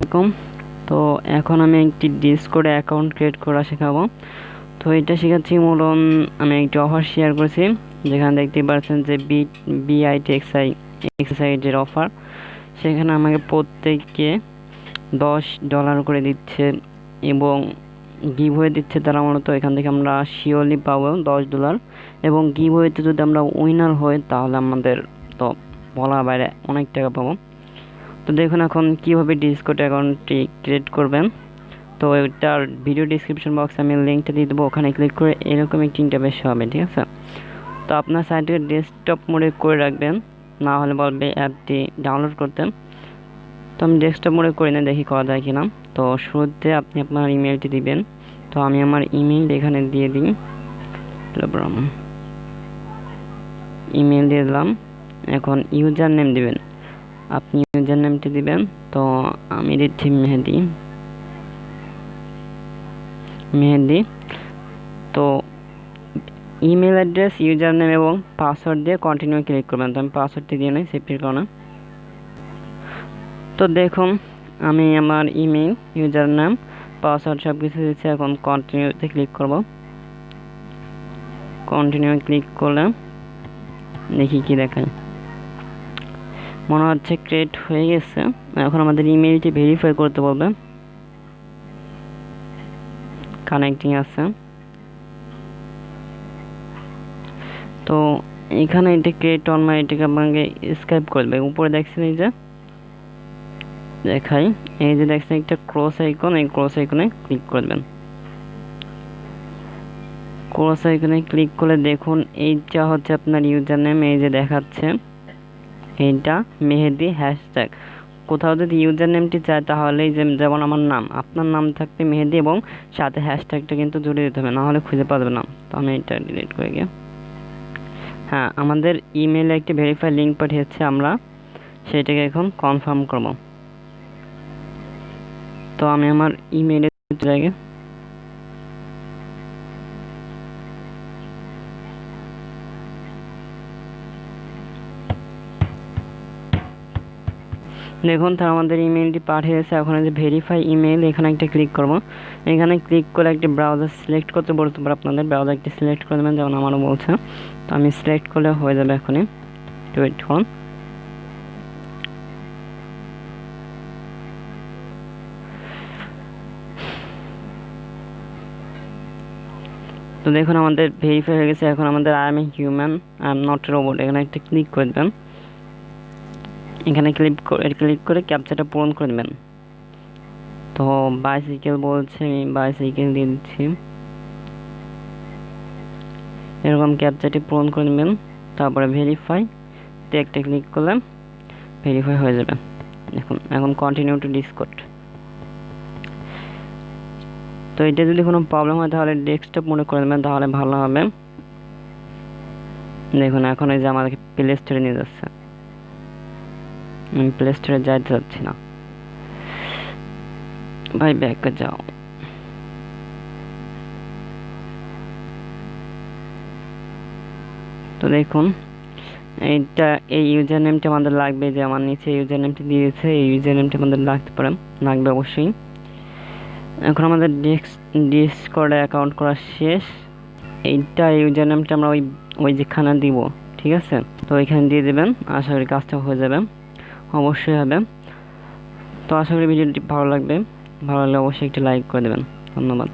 এরকম। তো এখন আমি একটি ডিসকর্ড অ্যাকাউন্ট ক্রিয়েট করা শেখাবো। তো এটা শেখাচ্ছি মূলত আমি একটি অফার শেয়ার করেছি, যেখানে দেখতে পাচ্ছেন যে বিআইটিএক্সআই এক্সাইজের অফার। সেখানে আমাকে প্রত্যেককে $10 করে দিচ্ছে এবং গিভওয়ে দিচ্ছে তারা। মূলত এখান থেকে আমরা শিওরলি পাবো $10 এবং গিভওয়েতে যদি আমরা উইনার হই তাহলে আমাদের তো বলার বাইরে অনেক টাকা পাবো। তো দেখুন এখন কিভাবে ডিসকর্ড অ্যাকাউন্টটি ক্রিয়েট করবেন। তো এটার ভিডিও ডিসক্রিপশন বক্সে আমি লিঙ্কটা দিয়ে দেবো, ওখানে ক্লিক করে এরকম একটি ইন্টারফেস হবে, ঠিক আছে। তো আপনার সাইটে ডেস্কটপ মোডে করে রাখবেন, না হলে বলবে অ্যাপটি ডাউনলোড করতে। তো আমি ডেস্কটপ মোডে করে নিয়ে দেখি করা যায় কিনা। তো শুরুতে আপনি আপনার ইমেলটি দিবেন। তো আমি আমার ইমেল এখানে দিয়ে দিই, ইমেল দিয়ে দিলাম। এখন ইউজার নেম দিবেন, আপনি ইউজার নেমটি দিবেন। তো আমি দিচ্ছি মেহেদি। তো ইমেল অ্যাড্রেস, ইউজার নেম এবং পাসওয়ার্ড দিয়ে কন্টিনিউ ক্লিক করবেন। তো আমি পাসওয়ার্ডটি দিয়ে নিই সেফটির কারণে। তো দেখুন আমি আমার ইমেল, ইউজার নেম, পাসওয়ার্ড সব কিছু দিচ্ছি। এখন কন্টিনিউতে ক্লিক করব। কন্টিনিউ ক্লিক করলে দেখি কি দেখায়। মনে হচ্ছে ক্রিয়েট হয়ে গেছে। এখন আমাদের ইমেলটি ভেরিফাই করতে বলবে, কানেক্টিং আছে। তো এখানে এটা ক্রিয়েট অন মাই, এটাকে আপনাকে স্কাইপ করবে। উপরে দেখছেন এই যে দেখাই, এই যে দেখছেন একটা ক্রস আইকন, এই ক্রস আইকনে ক্লিক করবেন। ক্রস আইকনে ক্লিক করলে দেখুন এইটা হচ্ছে আপনার ইউজার নেম, এই যে দেখাচ্ছে এইটা মেহেদি হ্যাশট্যাগ। কোথাও যদি ইউজার নেমটি চায় তাহলে যেমন আমার নাম, আপনার নাম থাকবে মেহেদি এবং সাথে হ্যাশট্যাগটা কিন্তু জুড়ে দিতে হবে, না হলে খুঁজে পাবে না। তো আমি এটা ডিলিট করে গিয়ে, হ্যাঁ আমাদের ইমেলে একটি ভেরিফাই লিঙ্ক পাঠিয়েছে, আমরা সেটাকে এখন কনফার্ম করব। তো আমি আমার ইমেলে জায়গায় দেখুন তারা আমাদের ইমেলটি পাঠিয়েছে। এখন যে ভেরিফাই ইমেল, এখানে একটা ক্লিক করব। এখানে ক্লিক করে একটি ব্রাউজার সিলেক্ট করতে বলতে পারে আপনাদের, ব্রাউজার একটি সিলেক্ট করে দেবেন, যেমন আমারও বলছে। তো আমি সিলেক্ট করলে হয়ে যাবে এখনই, ওয়েট করুন। তো দেখুন আমাদের ভেরিফাই হয়ে গেছে। এখন আমাদের I M a human, I am not robot, এখানে একটা ক্লিক করে দেবেন। এখানে ক্লিক করে ক্যাপচাটা পূরণ করে দেবেন। তো বাইসাইকেল বলছে, আমি বাইসাইকেল দিয়ে দিচ্ছি। এরকম ক্যাপচাটি পূরণ করে নেবেন, তারপরে ভেরিফাই তে একটা ক্লিক করলে ভেরিফাই হয়ে যাবে। দেখুন এখন কন্টিনিউ টু ডিসকর্ড। তো এটা যদি কোনো প্রবলেম হয় তাহলে ডেস্কটপ মনে করে নেবেন, তাহলে ভালো হবে। দেখুন এখন এই যে আমাদেরকে প্লে স্টোরে নিয়ে যাচ্ছে, আমি প্লে স্টোরে যাইতে চাচ্ছি না ভাই, ব্যাকে যাও। তো দেখুন এইটা, এই ইউজার নেমটা আমাদের লাগবে, যে আমার নিচে ইউজার নেমটি দিয়েছে, এই ইউজার নেমটি আমাদের লাগবে অবশ্যই। এখন আমাদের ডিসকর্ডে অ্যাকাউন্ট করা শেষ। এইটা ইউজার নেমটা আমরা ওই যেখানে দিব, ঠিক আছে। তো ওইখানে দিয়ে দেবেন, আশা করি কাজটা হয়ে যাবে, অবশ্যই হবে। তো আশা করি ভিডিওটি ভালো লাগবে, ভালো লাগলে অবশ্যই একটি লাইক করে দেবেন। ধন্যবাদ।